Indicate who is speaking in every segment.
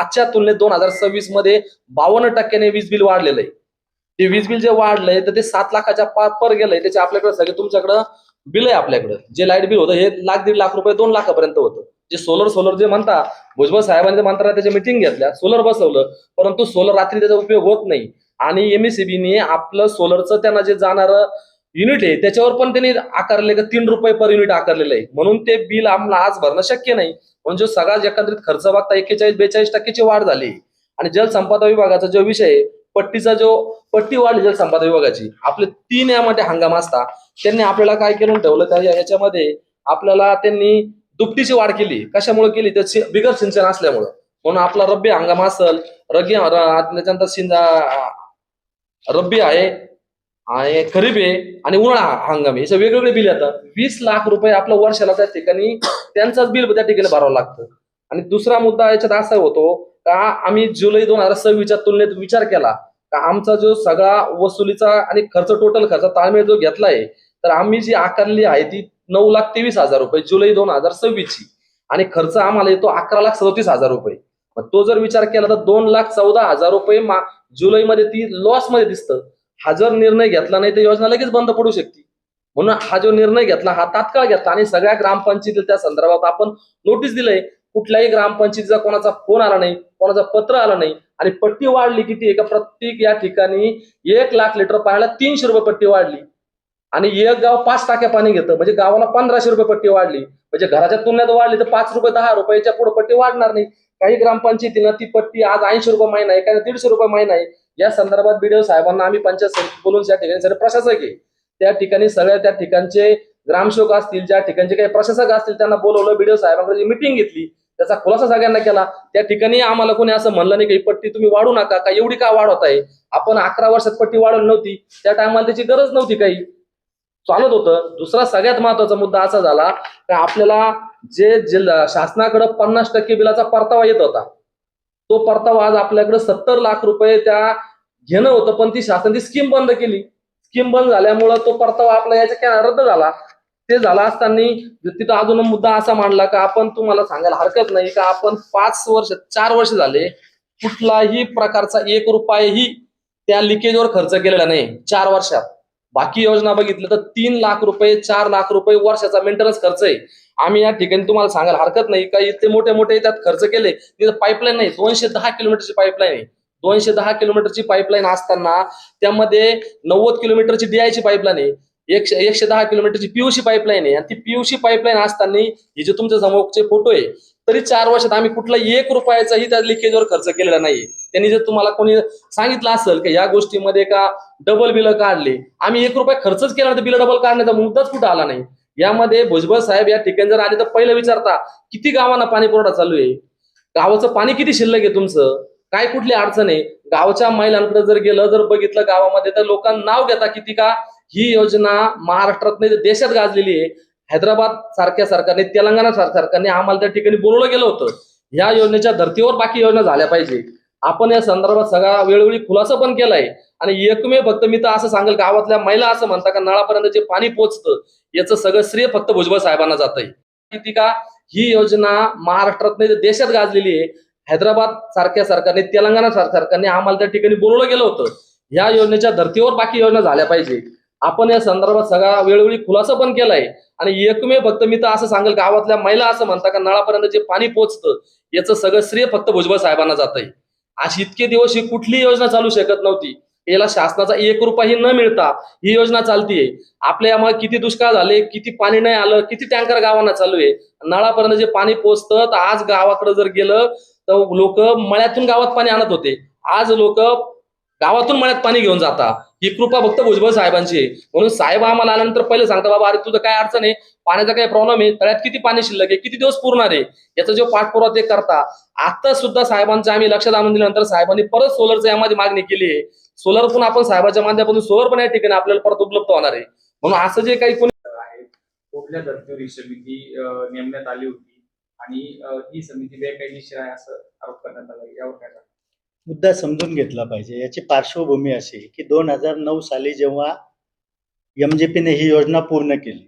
Speaker 1: आजच्या तुलनेत 2026 मध्ये 52% वीज बिल वाढलेलं आहे. ते वीज बिल जे वाढलंय तर ते 7 लाखाच्या पर गेलंय. त्याचे आपल्याकडे सगळे तुमच्याकडं बिल आहे. आपल्याकडे जे लाईट बिल होतं हे लाख 1.5 लाख रुपये 2 लाखापर्यंत होतं. जे सोलर जे म्हणता भुजबळ साहेबांनी मंत्रालयात त्याच्या मिटिंग घेतल्या, सोलर बसवलं, परंतु सोलर रात्री त्याचा उपयोग होत नाही. आणि एमएससीबीने आपलं सोलरचं त्यांना जे जाणारं युनिट आहे त्याच्यावर पण त्यांनी आकारले का 3 रुपये पर युनिट आकारलेलं आहे. म्हणून ते बिल आम्हाला आज भरणं शक्य नाही. म्हणजे सगळा एकत्रित खर्च बघता 41-42% वाढ झाली. आणि जलसंपदा विभागाचा जो विषय आहे, पट्टी वाढली जलसंपदा विभागाची. आपले 3 यामध्ये हंगाम असता त्यांनी आपल्याला काय करून ठेवलं, त्या याच्यामध्ये आपल्याला त्यांनी दुपटीची वाढ केली. कशामुळे केली? तर बिगर सिंचन असल्यामुळं. म्हणून आपला रब्बी हंगाम असेल, त्याच्यानंतर रब्बी आहे आणि खरीप आहे आणि उन्हाळा हंगाम आहे, याचे वेगवेगळे बिल येतात. 20 लाख रुपये आपलं वर्षाला त्या ठिकाणी त्यांचाच बिल त्या ठिकाणी भरावं लागतं. आणि दुसरा मुद्दा याच्यात असा होतो का आम्ही जुलै 2026च्या तुलनेत विचार केला का आमचा जो सगळा वसुलीचा आणि टोटल खर्च ताळमेळ जो घेतलाय, तर आम्ही जी आकारली आहे ती 9,23,000 रुपये जुलै 2026ची, आणि खर्च आम्हाला येतो 11,37,000 रुपये. मग तो जर विचार केला तर 2,14,000 रुपये जुलैमध्ये ती लॉस मध्ये दिसतं. हा जर निर्णय घेतला नाही तर योजना लगेच बंद पडू शकते. म्हणून हा जो निर्णय घेतला हा तात्काळ घेतला आणि सगळ्या ग्रामपंचायतीला त्या संदर्भात आपण नोटीस दिलंय. कुठल्याही ग्रामपंचायतीचा कोणाचा फोन आला नाही, कोणाचा पत्र आलं नाही. आणि पट्टी वाढली किती आहे का, प्रत्येक या ठिकाणी 1 लाख लिटर पाण्याला 300 रुपये पट्टी वाढली. आणि एक गाव 5 टाक्या पाणी घेतं म्हणजे गावाला 1,500 रुपये पट्टी वाढली. म्हणजे घराच्या तुलनेत वाढली तर 5 रुपये 10 रुपयाच्या पुढे पट्टी वाढणार नाही. काही ग्रामपंचायतीनं ती पट्टी आज 80 रुपये महिना आहे, काही 150 रुपये महिना आहे. या संदर्भात बीडीओ साहेबांना आम्ही पंचायत समितीत बोलून त्या ठिकाणी सगळे प्रशासक आहे त्या ठिकाणी सगळ्या त्या ठिकाणचे ग्रामसेवक असतील, ज्या ठिकाणचे काही प्रशासक असतील त्यांना बोलवलं, बीडीओ साहेबांकडे मिटिंग घेतली, त्याचा खुलासा सगळ्यांना केला. त्या ठिकाणी आम्हाला कोणी असं म्हणलं नाही की पट्टी तुम्ही वाढू नका, का एवढी का वाढवत आहे, आपण 11 वर्षात पट्टी वाढवली नव्हती, त्या टायमाला त्याची गरज नव्हती, काही चालत होतं. दुसरा सगळ्यात महत्वाचा मुद्दा असा झाला की आपल्याला जे शासनाकडे 50% बिलाचा परतावा येत होता, तो परतावा आज आपल्याकडे 70 लाख रुपये त्या घेणं होतं, पण ती शासनाची स्कीम बंद केली. स्कीम बंद झाल्यामुळं तो परतावा आपला याच्या रद्द झाला. ते झाला असताना तिथं अजून मुद्दा असा मांडला का आपण तुम्हाला सांगायला हरकत नाही का आपण 4 वर्ष झाले कुठलाही प्रकारचा 1 रुपयाही त्या लिकेजवर खर्च केलेला नाही 4 वर्षात. बाकी योजना बघितलं तर 3 लाख रुपये 4 लाख रुपये वर्षाचा मेंटेनन्स खर्च आहे. आम्ही या ठिकाणी तुम्हाला सांगायला हरकत नाही का इतके मोठे त्यात खर्च केले. तिथं पाईपलाईन नाही, 210 किलोमीटरची पाईपलाईन आहे. 210 किलोमीटरची पाईपलाईन असताना त्यामध्ये 90 किलोमीटरची डीआयची पाईपलाईन आहे, 110 किलोमीटरची पीयूसी पाईपलाईन आहे. आणि ती पीयूसी पाईपलाईन असताना हे जे तुमच्या समोरचे फोटो आहे, तरी 4 वर्षात आम्ही कुठला 1 रुपयाचाही त्या लिकेजवर खर्च केलेला नाही. त्यांनी जर तुम्हाला कोणी सांगितलं असेल की या गोष्टीमध्ये का डबल बिल काढले, आम्ही 1 रुपया खर्चच केला तर बिल डबल काढण्याचा मुद्दाच कुठं आला नाही. यामध्ये भुजबळ साहेब या ठिकाणी जर आले तर पहिलं विचारता किती गावांना पाणी पुरवठा चालू आहे, गावाचं पाणी किती शिल्लक आहे, तुमचं काय कुठली अडचण आहे. गावच्या महिलांकडे जर गेलं जर बघितलं गावामध्ये तर लोकांना नाव घेता किती का ही योजना महाराष्ट्रात नाही देशात गाजलेली आहे. हैदराबाद सारख्या सरकारने, तेलंगणा सरकारने आम्हाला त्या ठिकाणी बोलवलं गेलं होतं. या योजनेच्या धर्तीवर बाकी योजना झाल्या पाहिजे. आपण या संदर्भात सगळा वेळोवेळी खुलासा पण केलाय. आणि एकमेव फक्त मी तर असं सांगेल, गावातल्या महिला असं म्हणतात का नळापर्यंत जे पाणी पोहोचतं याचं सगळं श्रेय फक्त भुजबळ साहेबांना जात आहे. किती का ही योजना महाराष्ट्रात नाही देशात गाजलेली आहे. हैदराबाद सारख्या सरकारने, तेलंगणा सरकारने आम्हाला त्या ठिकाणी बोलवलं गेलं होतं. या योजनेच्या धर्तीवर बाकी योजना झाल्या पाहिजे. आपण या संदर्भात सगळा वेळोवेळी खुलासा पण केलाय. आणि एकमेव फक्त मी तर असं सांगेल, गावातल्या महिला असं म्हणतात का नळापर्यंत जे पाणी पोहोचतं याचं सगळं श्रेय फक्त भुजबळ साहेबांना जात आहे. अशी इतके दिवस ही कुठली योजना चालू शकत नव्हती. याला शासनाचा 1 रुपयाही न मिळता ही योजना चालतीये. आपल्या यामुळे किती दुष्काळ झाले, किती पाणी नाही आलं, किती टँकर गावांना चालू आहे. नळापर्यंत जे पाणी पोहोचतं तर आज गावाकडे जर गेलं तर लोक मळ्यातून गावात पाणी आणत होते, आज लोक गावातून मळ्यात पाणी घेऊन जातात. ही कृपा फक्त भुजबळ साहेबांची आहे. म्हणून साहेब आम्हाला आल्यानंतर पहिले सांगता, बाबा अरे तुझं काय अडचण आहे, पाण्याचा काय प्रॉब्लेम आहे, तळ्यात किती पाणी शिल्लक आहे, किती दिवस पुरणार आहे, याचा जो पाठपुरावा ते करता. आता सुद्धा साहेबांच्या आम्ही लक्षात आणून दिल्यानंतर साहेबांनी परत सोलरचं यामध्ये मागणी केली आहे. सोलर पण आपण साहेबांच्या माध्यमातून सोलर पण या ठिकाणी आपल्याला परत उपलब्ध होणार आहे. म्हणून असं जे काही कोणी
Speaker 2: आहे कुठल्या धर्तीवर ही समिती नेमण्यात आली होती आणि ही समिती बेकायदेशीर आहे असं आरोप करण्यात आला, यावर काय सांगता?
Speaker 3: मुद्दा समजून घेतला पाहिजे. याची पार्श्वभूमी अशी की 2009 साली जेव्हा एमजेपीने ही योजना पूर्ण केली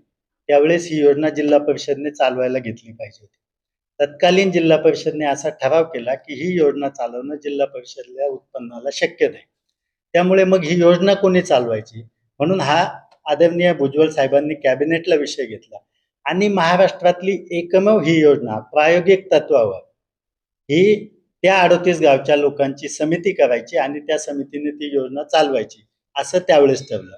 Speaker 3: त्यावेळेस ही योजना जिल्हा परिषदने चालवायला घेतली पाहिजे होती. तत्कालीन जिल्हा परिषदने असा ठराव केला की ही योजना चालवणं जिल्हा परिषदेच्या उत्पन्नाला शक्य नाही. त्यामुळे मग ही योजना कोणी चालवायची, म्हणून हा आदरणीय भुजबळ साहेबांनी कॅबिनेटला विषय घेतला आणि महाराष्ट्रातली एकमेव ही योजना प्रायोगिक तत्वावर ही त्या 38 गावच्या लोकांची समिती करायची आणि त्या समितीने ती योजना चालवायची असं त्यावेळेस ठरलं.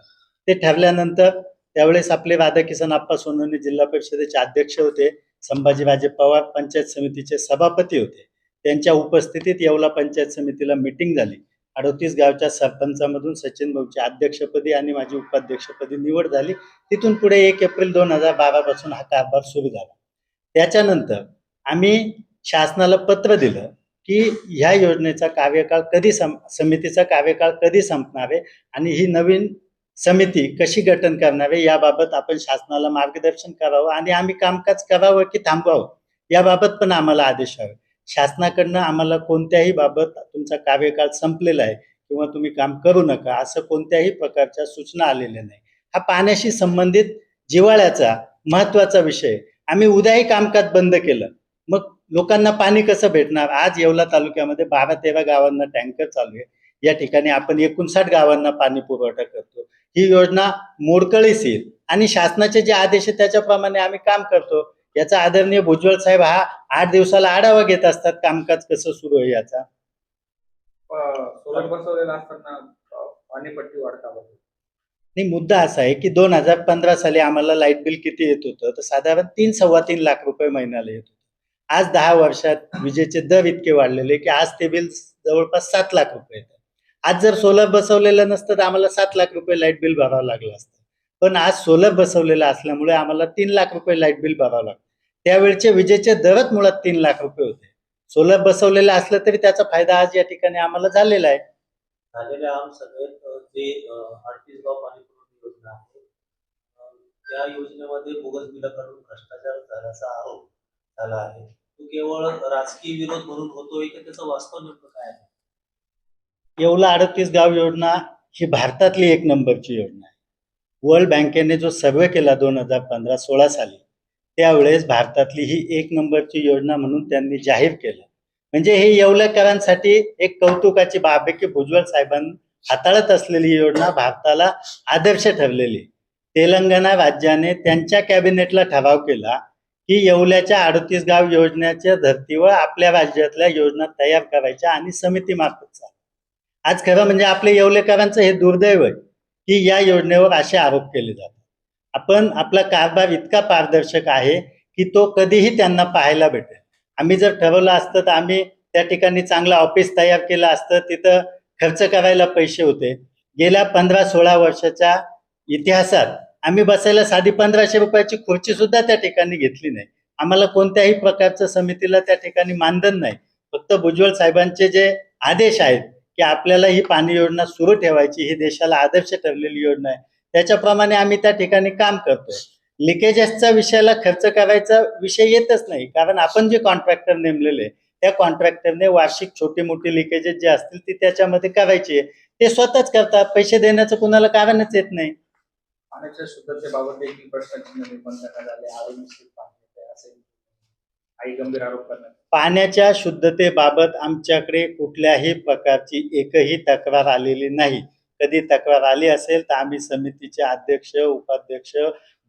Speaker 3: ते ठरल्यानंतर त्यावेळेस आपले राधाकिसन आप्पा सोनवणे जिल्हा परिषदेचे अध्यक्ष होते, संभाजीराजे पवार पंचायत समितीचे सभापती होते. त्यांच्या उपस्थितीत येवला पंचायत समितीला मीटिंग झाली. 38 गावच्या सरपंचामधून सचिन भाऊची अध्यक्षपदी आणि माझी उपाध्यक्षपदी निवड झाली. तिथून पुढे 1 एप्रिल 2012 पासून हा कारभार सुरू झाला. त्याच्यानंतर आम्ही शासनाला पत्र दिलं की ह्या योजनेचा कार्यकाळ कधी समितीचा कार्यकाळ कधी संपणार आहे आणि ही नवीन समिती कशी गठन करणार आहे याबाबत आपण शासनाला मार्गदर्शन करावं आणि आम्ही कामकाज करावं की थांबवावं याबाबत पण आम्हाला आदेश हवे. शासनाकडनं आम्हाला कोणत्याही बाबत तुमचा कार्यकाळ संपलेला आहे किंवा तुम्ही काम करू नका असं कोणत्याही प्रकारच्या सूचना आलेल्या नाही. हा पाण्याशी संबंधित जिव्हाळ्याचा महत्वाचा विषय. आम्ही उद्याही कामकाज बंद केलं मग लोकांना पाणी कसं भेटणार? आज येवला तालुक्यामध्ये 12-13 गावांना टँकर चालू आहे. या ठिकाणी आपण 59 गावांना पाणी पुरवठा करतो. ही योजना मोडकळीस येईल आणि शासनाचे जे आदेश आहेत त्याच्याप्रमाणे आम्ही काम करतो. याचा आदरणीय भुजबळ साहेब हा 8 दिवसाला आढावा घेत असतात कामकाज कसं सुरू आहे याचा.
Speaker 2: सोलर बसवलेला असताना पाणीपट्टी वाढता बघा.
Speaker 3: आणि मुद्दा असा आहे की 2015 साली आम्हाला लाईट बिल किती येत होतं तर साधारण 3-3.25 लाख रुपये महिन्याला येत होतं. आज 10 वर्षात विजेचे दर इतके वाढलेले की आज ते बिल जवळपास 7 लाख रुपये येतं. आज जर सोलर बसवलेलं नसतं तर आम्हाला 7 लाख रुपये लाईट बिल भरावं लागलं असतं. पण आज सोलर बसवलेलं असल्यामुळे आम्हाला 3 लाख रुपये लाईट बिल भरावं लागतं. त्यावेळचे विजेचे दरच मुळात 3 लाख रुपये होते. सोलर बसवलेलं असलं तरी त्याचा फायदा आज या ठिकाणी आम्हाला झालेला आहे.
Speaker 4: झालेल्या आमसभेत जे 38 गाव पाणी पुरवठा योजना आहे त्या योजनेमध्ये बोगस बिलं काढून भ्रष्टाचार झाल्याचा आरोप झाला आहे. तो केवळ राजकीय विरोध म्हणून होतोय की त्याचं वास्तव नेमकं काय आहे?
Speaker 3: येवला 38 गाव योजना ही भारतातली 1 नंबरची योजना आहे. वर्ल्ड बँकेने जो सर्वे केला 2015-16 साली त्यावेळेस भारतातली ही 1 नंबरची योजना म्हणून त्यांनी जाहीर केलं. म्हणजे हे येवलेकरांसाठी एक कौतुकाची बाब आहे की भुजबळ साहेबांनी हाताळत असलेली योजना भारताला आदर्श ठरलेली. तेलंगणा राज्याने त्यांच्या कॅबिनेटला ठराव केला की येवल्याच्या 38 गाव योजनेच्या धर्तीवर आपल्या राज्यातल्या योजना तयार करायच्या आणि समिती मार्फत चालू. आज खरं म्हणजे आपल्या येवलेकरांचं हे दुर्दैव आहे की या योजनेवर असे आरोप केले जातात. आपला कारभार इतका पारदर्शक आहे की तो कधीही त्यांना पाहायला भेटेल. आम्ही जर ठरवलं असतं तर आम्ही त्या ठिकाणी चांगलं ऑफिस तयार केलं असतं. तिथं खर्च करायला पैसे होते. गेल्या 15-16 वर्षाच्या इतिहासात आम्ही बसायला साधी 1500 रुपयाची खुर्ची सुद्धा त्या ठिकाणी घेतली नाही. आम्हाला कोणत्याही प्रकारचं समितीला त्या ठिकाणी मानधन नाही. फक्त भुजबळ साहेबांचे जे आदेश आहेत की आपल्याला ही पाणी योजना सुरू ठेवायची, ही देशाला आदर्श ठरलेली योजना आहे, त्याच्याप्रमाणे आम्ही त्या ठिकाणी काम करतोय. लिकेजेसचा विषयाला खर्च करायचा विषय येतच नाही, कारण आपण जे कॉन्ट्रॅक्टर नेमलेले त्या कॉन्ट्रॅक्टरने वार्षिक छोटी मोठी लिकेजेस जे असतील ती त्याच्यामध्ये करायची. ते स्वतःच करतात. पैसे देण्याचं कुणाला कारणच येत नाही.
Speaker 2: पाण्याच्या शुद्धतेबाबत देखील प्रश्नचिन्ह निर्माण करण्यात आले. आरोग्य मिश्रित पाणी येते असे काही गंभीर आरोप करण्यात.
Speaker 3: पाण्याच्या शुद्धतेबाबत आमच्याकडे कुठल्याही प्रकारची एकही तक्रार आलेली नाही. कधी तक्रार आली असेल तर आम्ही समितीचे अध्यक्ष, उपाध्यक्ष,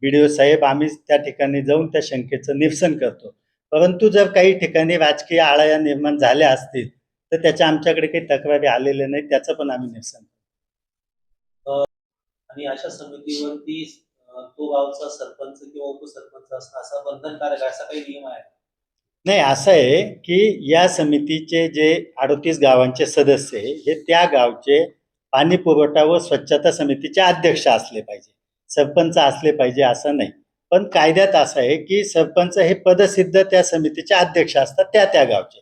Speaker 3: BDO साहेब आम्ही त्या ठिकाणी जाऊन त्या शंकेचं निरसन करतो. परंतु जर काही ठिकाणी राजकीय आळया निर्माण झाल्या असतील तर त्याच्या आमच्याकडे काही तक्रारी आलेल्या नाही. त्याचं पण आम्ही निरसन करतो.
Speaker 4: आणि अशा समितीवरती तो गावचा सरपंच किंवा उपसरपंच असणं असा बंधनकारक आहे, असा काही नियम आहे?
Speaker 3: नाही, असं आहे की या समितीचे जे 38 गावांचे सदस्य आहे हे त्या गावचे पाणी पुरवठा व स्वच्छता समितीचे अध्यक्ष असले पाहिजे, सरपंच असले पाहिजे असं नाही. पण कायद्यात असं आहे की सरपंच हे पदसिद्ध त्या समितीचे अध्यक्ष असतात त्या गावचे.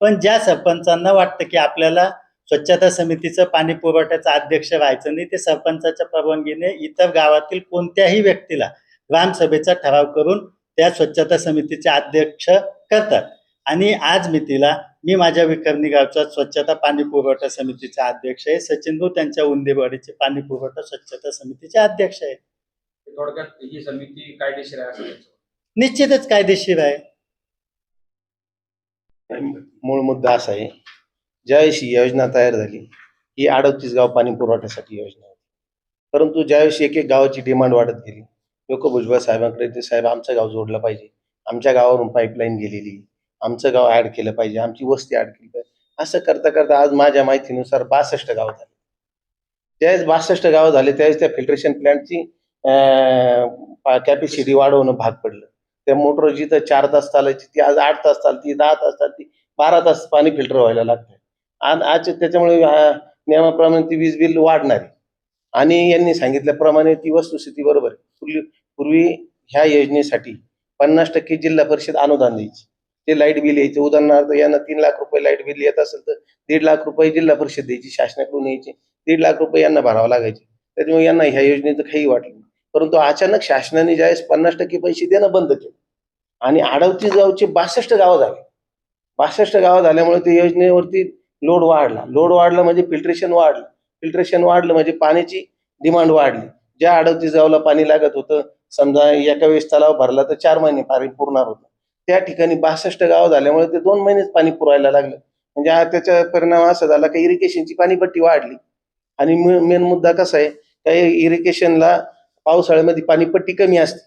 Speaker 3: पण ज्या सरपंचांना वाटतं की आपल्याला स्वच्छता समितीचं पाणी पुरवठ्याचा अध्यक्ष व्हायचं नाही, ते सरपंचाच्या परवानगीने इतर गावातील कोणत्याही व्यक्तीला ग्रामसभेचा ठराव करून त्या स्वच्छता समितीचे अध्यक्ष करतात. आणि आज मी माझ्या विखरणी गावचा स्वच्छता पाणी पुरवठा समितीचा अध्यक्ष आहे. सचिन भाऊ त्यांच्या उंदेवाडीचे पाणी पुरवठा स्वच्छता समितीचे अध्यक्ष आहे.
Speaker 2: थोडक्यात ही समिती कायदेशीर आहे असं
Speaker 3: निश्चितच कायदेशीर आहे.
Speaker 5: मूळ मुद्दा असा आहे, ज्यावेळेस ही योजना तयार झाली ही 38 गाव पाणी पुरवठ्यासाठी योजना होती. परंतु ज्यावेळेस एक एक गावाची डिमांड वाढत गेली, लोक भुजबळ साहेबांकडे ते साहेब आमचं गाव जोडलं पाहिजे, आमच्या गावावरून पाईपलाईन गेलेली, आमचं गाव ऍड केलं पाहिजे, आमची वस्ती ऍड केली पाहिजे, असं करता करता आज माझ्या माहितीनुसार 62 गाव झाले. ज्यावेळेस 62 गाव झाले त्यावेळेस त्या फिल्ट्रेशन प्लॅन्टची कॅपॅसिटी वाढवणं भाग पडलं. त्या मोटर जिथं 4 तास चालायची ती आज 8 तास चालती, 10 तास चालती, 12 तास पाणी फिल्टर व्हायला लागतंय. आणि आज त्याच्यामुळे नियमाप्रमाणे ती वीज बिल वाढणार आहे. आणि यांनी सांगितल्याप्रमाणे ती वस्तुस्थिती बरोबर आहे. पूर्वी ह्या योजनेसाठी 50% जिल्हा परिषद अनुदान द्यायची, ते लाईट बिल यायचे. उदाहरणार्थ यांना 3 लाख रुपये लाईट बिल येत असेल तर 1.5 लाख रुपये जिल्हा परिषद द्यायची, शासनाकडून यायचे, 1.5 लाख रुपये यांना भरावं लागायचे. त्याच्यामुळे यांना ह्या योजनेचं काही वाटलं नाही. परंतु अचानक शासनाने ज्यावेळेस 50% पैसे देणं बंद केलं आणि 38 गावचे 62 गावं झाले. 62 गावं झाल्यामुळे त्या योजनेवरती लोड वाढला म्हणजे फिल्ट्रेशन वाढलं म्हणजे पाण्याची डिमांड वाढली. ज्या 38 गावला पाणी लागत होतं, समजा एका वेळेस तलाव भरला तर 4 महिने पाणी पुरणार होतं, त्या ठिकाणी 62 गाव झाल्यामुळे ते 2 महिनेच पाणी पुरवायला लागलं. म्हणजे त्याचा परिणाम असा झाला की इरिगेशनची पाणीपट्टी वाढली. आणि मेन मुद्दा कसा आहे, त्या इरिगेशनला पावसाळ्यामध्ये पाणीपट्टी कमी असते,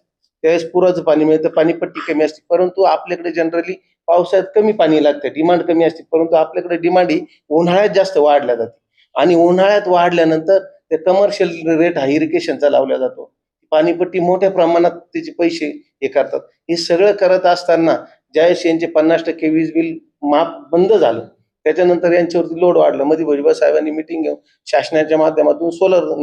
Speaker 5: त्यावेळेस पुराचं पाणी मिळतं, पाणीपट्टी कमी असते. परंतु आपल्याकडे जनरली पावसाळ्यात कमी पाणी लागतं, डिमांड कमी असते. परंतु आपल्याकडे डिमांड ही उन्हाळ्यात जास्त वाढल्या जाते. आणि उन्हाळ्यात वाढल्यानंतर ते कमर्शियल रेट हा इरिगेशनचा लावला जातो. पाणीपट्टी मोठ्या प्रमाणात त्याचे पैसे हे करतात. हे सगळं करत असताना ज्यावेळेस यांचे 50% वीज बिल माफ बंद झालं, त्याच्यानंतर यांच्यावरती लोड वाढलं. मध्ये भुजबळ साहेबांनी मिटिंग घेऊन शासनाच्या माध्यमातून सोलर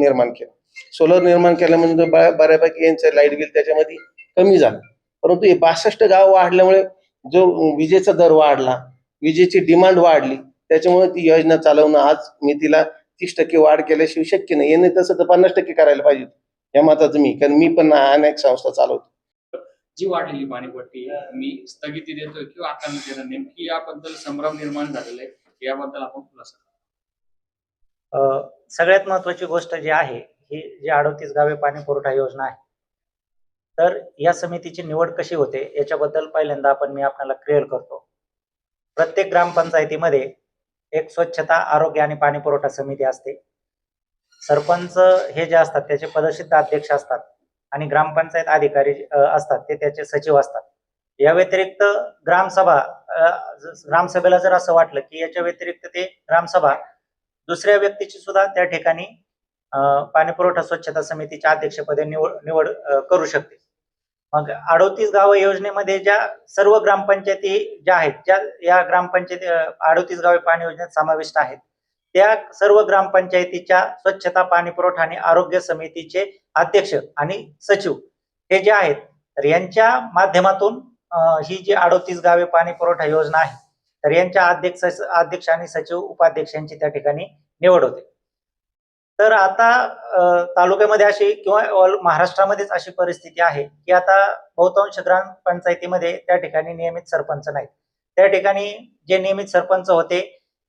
Speaker 5: निर्माण केल्यानंतर बऱ्यापैकी यांचं लाईट बिल त्याच्यामध्ये कमी झालं. परंतु हे 62 गाव वाढल्यामुळे जो विजेचा दर वाढला, विजेची डिमांड वाढली, त्याच्यामुळे ती योजना चालवणं आज मी तिला 30% वाढ केल्याशिवाय शक्य नाही. याने तसं तर 50% करायला पाहिजे या मताचं मी, कारण मी पण अनेक संस्था चालवतो.
Speaker 2: जी वाढलेली पाणीपट्टी मी स्थगिती देतोय किंवा आकारणी देणं, नेमकी याबद्दल संभ्रम निर्माण झालेला आहे, याबद्दल आपण खुलासा करू.
Speaker 6: सगळ्यात महत्वाची गोष्ट जी आहे, ही जी 38 गावे पाणी पुरवठा योजना आहे, तर या समितीची निवड कशी होते याच्याबद्दल पहिल्यांदा मी आपल्याला क्लिअर करतो. प्रत्येक ग्रामपंचायतीमध्ये एक स्वच्छता, आरोग्य आणि पाणी पुरवठा समिती असते. सरपंच हे जे असतात त्याचे पदसिद्ध अध्यक्ष असतात आणि ग्रामपंचायत अधिकारी असतात ते त्याचे सचिव असतात. या व्यतिरिक्त ग्रामसभेला जर असं वाटलं की याच्या व्यतिरिक्त ते ग्रामसभा दुसऱ्या व्यक्तीची सुद्धा त्या ठिकाणी पाणी पुरवठा स्वच्छता समितीच्या अध्यक्षपदी निवड करू शकते. मग 38 गाव योजनेमध्ये ज्या सर्व ग्रामपंचायती ज्या आहेत, ज्या या ग्रामपंचायती 38 गावे पाणी योजनेत समाविष्ट आहेत, त्या सर्व ग्रामपंचायतीच्या स्वच्छता, पाणी पुरवठा आणि आरोग्य समितीचे अध्यक्ष आणि सचिव हे जे आहेत, तर यांच्या माध्यमातून ही जी 38 गावे पाणी पुरवठा योजना आहे, तर यांच्या अध्यक्ष आणि सचिव उपाध्यक्षांची त्या ठिकाणी निवड होते. तर आता तालुक्यामध्ये अशी किंवा ऑल महाराष्ट्रामध्येच अशी परिस्थिती आहे की आता बहुतांश ग्रामपंचायतीमध्ये त्या ठिकाणी नियमित सरपंच नाहीत. त्या ठिकाणी जे नियमित सरपंच होते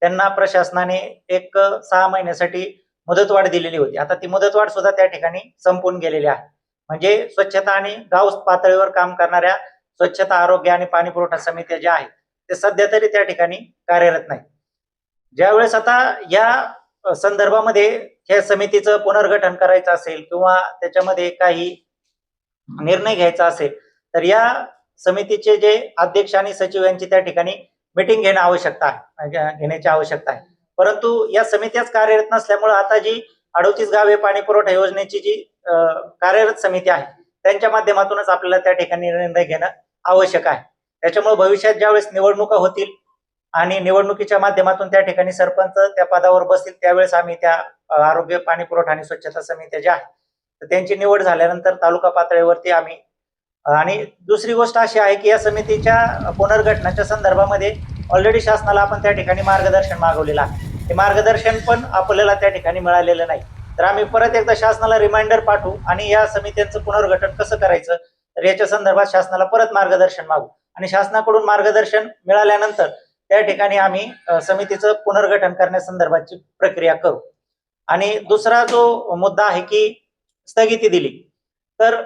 Speaker 6: त्यांना प्रशासनाने एक 6 महिन्यासाठी मुदतवाढ दिलेली होती. आता ती मुदतवाढ सुद्धा त्या ठिकाणी संपून गेलेली आहे. म्हणजे स्वच्छता आणि गाव पातळीवर काम करणाऱ्या स्वच्छता, आरोग्य आणि पाणी पुरवठा समित्या ज्या आहेत ते सध्या तरी त्या ठिकाणी कार्यरत नाहीत. ज्यावेळेस आता या संदर्भामध्ये ह्या समितीचं पुनर्गठन करायचं असेल किंवा त्याच्यामध्ये काही निर्णय घ्यायचा असेल, तर या समितीचे जे अध्यक्ष आणि सचिव यांची त्या ठिकाणी मीटिंग घेण्याची आवश्यकता आहे. परंतु या समित्याच कार्यरत नसल्यामुळे आता जी 38 गावे पाणी पुरवठा योजनेची जी कार्यरत समिती आहे त्यांच्या माध्यमातूनच आपल्याला त्या ठिकाणी निर्णय घेणं आवश्यक आहे. त्याच्यामुळे भविष्यात ज्यावेळेस निवडणुका होतील आणि निवडणुकीच्या माध्यमातून त्या ठिकाणी सरपंच त्या पदावर बसतील, त्यावेळेस आम्ही त्या आरोग्य, पाणी पुरवठा आणि स्वच्छता समित्या ज्या आहेत तर त्यांची निवड झाल्यानंतर तालुका पातळीवरती आम्ही. आणि दुसरी गोष्ट अशी आहे की या समितीच्या पुनर्गठनाच्या संदर्भामध्ये ऑलरेडी शासनाला आपण त्या ठिकाणी मार्गदर्शन मागवलेलं आहे. ते मार्गदर्शन पण आपल्याला त्या ठिकाणी मिळालेलं नाही. तर आम्ही परत एकदा शासनाला रिमाइंडर पाठवू आणि या समित्यांचं पुनर्गठन कसं करायचं तर याच्या संदर्भात शासनाला परत मार्गदर्शन मागू आणि शासनाकडून मार्गदर्शन मिळाल्यानंतर त्या ठिकाणी आम्ही समितीचं पुनर्गठन करण्यासंदर्भातची प्रक्रिया करू. आणि दुसरा जो मुद्दा आहे की स्थगिती दिली, तर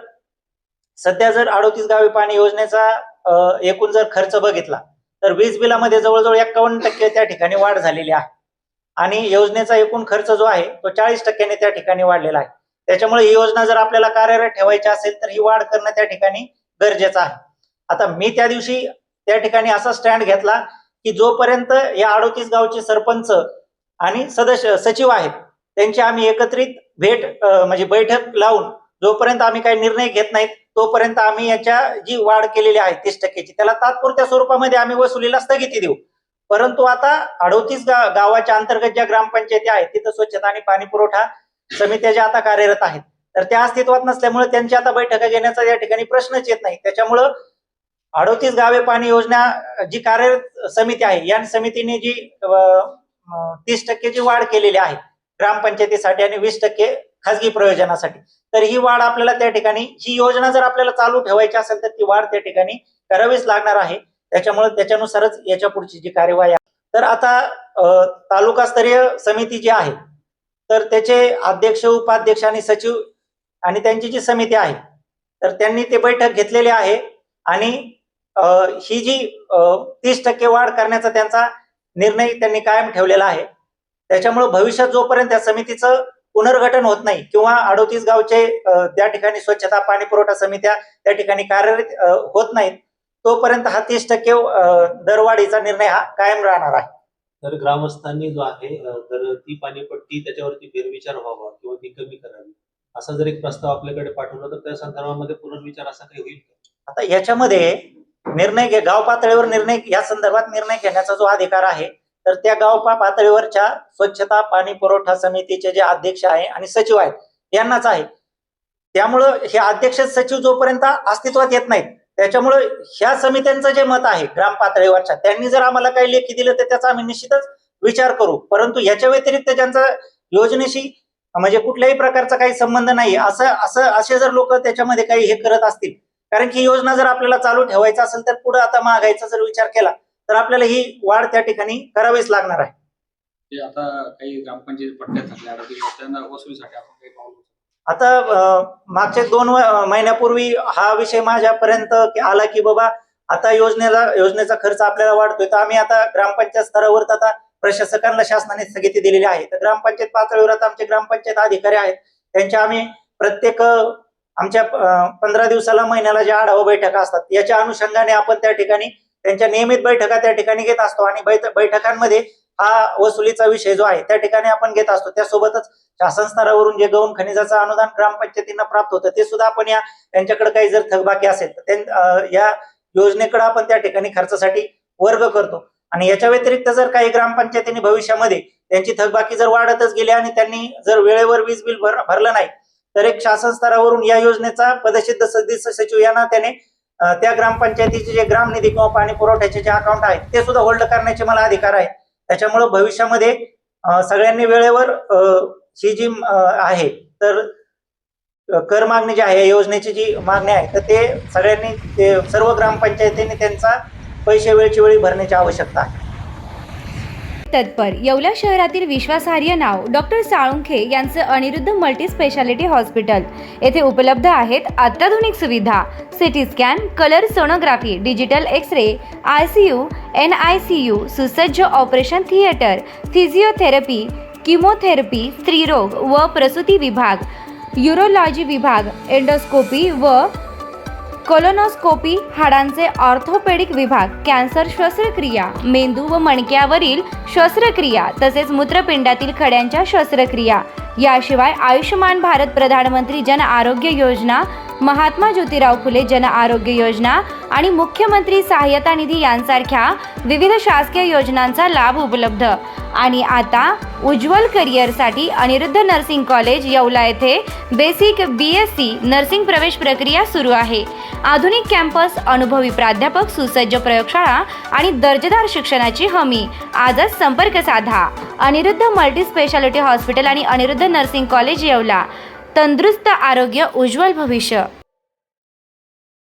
Speaker 6: सध्या जर 38 गावे पाणी योजनेचा एकूण जर खर्च बघितला तर वीज बिलामध्ये जवळजवळ 51% त्या ठिकाणी वाढ झालेली आहे आणि योजनेचा एकूण खर्च जो आहे तो 40% त्या ठिकाणी वाढलेला आहे. त्याच्यामुळे ही योजना जर आपल्याला कार्यरत ठेवायची असेल तर ही वाढ करणं त्या ठिकाणी गरजेचं आहे. आता मी त्या दिवशी त्या ठिकाणी असा स्टँड घेतला की जोपर्यंत या 38 गावचे सरपंच आणि सदस्य सचिव आहेत त्यांची आम्ही एकत्रित म्हणजे बैठक लावून जोपर्यंत आम्ही काही निर्णय घेत नाहीत तोपर्यंत आम्ही याच्या जी वाढ केलेली आहे 30%ची त्याला तात्पुरत्या स्वरूपामध्ये आम्ही वसुलीला स्थगिती देऊ. परंतु आता 38 गावाच्या अंतर्गत ज्या ग्रामपंचायती आहेत तिथं स्वच्छता आणि पाणी पुरवठा समित्या ज्या आता कार्यरत आहेत तर त्या अस्तित्वात नसल्यामुळे त्यांची आता बैठका घेण्याचा या ठिकाणी प्रश्नच येत नाही. त्याच्यामुळं 38 गावे पाणी योजना जी कार्यरत समिती आहे या समितीने जी 30% ची वाढ केलेली आहे ग्रामपंचायतीसाठी आणि 20% खासगी प्रयोजनासाठी, तर ही वाढ आपल्याला त्या ठिकाणी ही योजना जर आपल्याला चालू ठेवायची असेल तर ती वाढ त्या ठिकाणी करावीच लागणार आहे. त्याच्यामुळे त्याच्यानुसारच याच्या पुढची जी कार्यवाही आहे. तर आता तालुकास्तरीय समिती जी आहे तर त्याचे अध्यक्ष उपाध्यक्ष आणि सचिव आणि त्यांची जी समिती आहे तर त्यांनी ते बैठक घेतलेली आहे आणि ही जी 30% वाढ करण्याचा त्यांचा निर्णय त्यांनी कायम ठेवलेला आहे. त्याच्यामुळे भविष्यात जोपर्यंत त्या समितीचं पुनर्गठन होत नाही किंवा 38 गावचे त्या ठिकाणी स्वच्छता पाणी पुरवठा समित्या त्या ठिकाणी कार्यरत होत नाहीत तोपर्यंत हा 30% दरवाढीचा निर्णय हा कायम राहणार आहे.
Speaker 4: तर ग्रामस्थांनी जो आहे तर ती पाणीपट्टी त्याच्यावरती फेरविचार व्हावा किंवा ती कमी करावी असा जर एक प्रस्ताव आपल्याकडे पाठवला तर त्या संदर्भामध्ये पुनर्विचार असा काही होईल का?
Speaker 6: आता याच्यामध्ये गाव पातळीवर निर्णय या संदर्भात निर्णय घेण्याचा जो अधिकार आहे तर त्या गाव पातळीवरच्या स्वच्छता पाणी पुरवठा समितीचे जे अध्यक्ष आहे आणि सचिव आहेत यांनाच आहे. त्यामुळं हे अध्यक्ष सचिव जोपर्यंत अस्तित्वात येत नाहीत त्याच्यामुळे ह्या समित्यांचं जे मत आहे ग्राम पातळीवरच्या त्यांनी जर आम्हाला काही लेखी दिलं तर त्याचा आम्ही निश्चितच विचार करू. परंतु याच्या व्यतिरिक्त ज्यांचा योजनेशी म्हणजे कुठल्याही प्रकारचा काही संबंध नाही असे जर लोक त्याच्यामध्ये काही हे करत असतील, कारण की योजना जर आपल्याला चालू ठेवायचा असेल तर पुढे आता महागाईचा जर विचार केला तर आपल्याला ही वाढ त्या ठिकाणी करावीच लागणार आहे.
Speaker 2: आता काही ग्रामपंचायत पट्ट्या थकल्या त्यांना वसुलीसाठी आपण काही पाऊल
Speaker 6: आता मागच्या 2 महिन्यापूर्वी हा विषय माझ्यापर्यंत आला की बाबा आता योजनेचा खर्च आपल्याला वाढतोय तर आम्ही आता ग्रामपंचायत स्तरावर आता प्रशासकांना शासनाने स्थगिती दिलेली आहे. तर ग्रामपंचायत पातळीवर आता आमचे ग्रामपंचायत अधिकारी आहेत त्यांच्या आम्ही प्रत्येक आमच्या 15 दिवसाला महिन्याला ज्या आढावा बैठका असतात याच्या अनुषंगाने आपण त्या ठिकाणी त्यांच्या नियमित बैठका त्या ठिकाणी घेत असतो आणि बैठकांमध्ये हा वसुलीचा विषय जो आहे त्या ठिकाणी आपण घेत असतो. त्यासोबतच शासन स्तरावरून जे गौण खनिजाचं अनुदान ग्रामपंचायतींना प्राप्त होतं ते सुद्धा आपण त्यांच्याकडे काही जर थकबाकी असेल तर या योजनेकडे आपण त्या ठिकाणी खर्चासाठी वर्ग करतो. आणि याच्या व्यतिरिक्त जर काही ग्रामपंचायतींनी भविष्यामध्ये त्यांची थकबाकी जर वाढतच गेली आणि त्यांनी जर वेळेवर वीज बिल भरलं नाही तर एक शासन स्तरावरून या योजनेचा पदसिद्ध सदस्य सचिव यांना त्याने त्या ग्रामपंचायतीचे जे ग्राम निधी किंवा पाणी पुरवठ्याचे जे अकाउंट आहेत ते सुद्धा होल्ड करण्याचे मला अधिकार आहे. त्याच्यामुळे भविष्यामध्ये सगळ्यांनी वेळेवर ही जी आहे तर कर मागणी जी आहे योजनेची जी मागणी आहे तर ते सगळ्यांनी सर्व ग्रामपंचायतींनी त्यांचा पैसे वेळची वेळी भरण्याची आवश्यकता आहे.
Speaker 7: तत्पर येवला शहरातील विश्वासार्ह नाव डॉक्टर साळुंखे यांचं अनिरुद्ध मल्टी स्पेशालिटी हॉस्पिटल. येथे उपलब्ध आहेत अत्याधुनिक सुविधा, CT scan, colour sonography, digital x-ray, ICU, NICU, सुसज्ज ऑपरेशन थिएटर, फिजिओथेरपी, किमोथेरपी, स्त्रीरोग व प्रसूती विभाग, यूरोलॉजी विभाग, एंडोस्कोपी व कोलोनोस्कोपी, हाडांचे ऑर्थोपेडिक विभाग, कॅन्सर शस्त्रक्रिया, मेंदू व मणक्यावरील शस्त्रक्रिया तसेच मूत्रपिंडातील खड्यांच्या शस्त्रक्रिया. याशिवाय आयुष्यमान भारत प्रधानमंत्री जन आरोग्य योजना, महात्मा ज्योतिराव फुले जन आरोग्य योजना आणि मुख्यमंत्री सहाय्यता निधी यांसारख्या विविध शासकीय योजनांचा लाभ उपलब्ध. आणि आता उज्ज्वल करिअरसाठी अनिरुद्ध नर्सिंग कॉलेज येवला येथे बेसिक BSc नर्सिंग प्रवेश प्रक्रिया सुरू आहे. आधुनिक कॅम्पस, अनुभवी प्राध्यापक, सुसज्ज प्रयोगशाळा आणि दर्जेदार शिक्षणाची हमी. आजच संपर्क साधा. अनिरुद्ध मल्टी स्पेशालिटी हॉस्पिटल आणि अनिरुद्ध नर्सिंग कॉलेज येवला. तंदुरुस्त आरोग्य, उज्ज्वल भविष्य.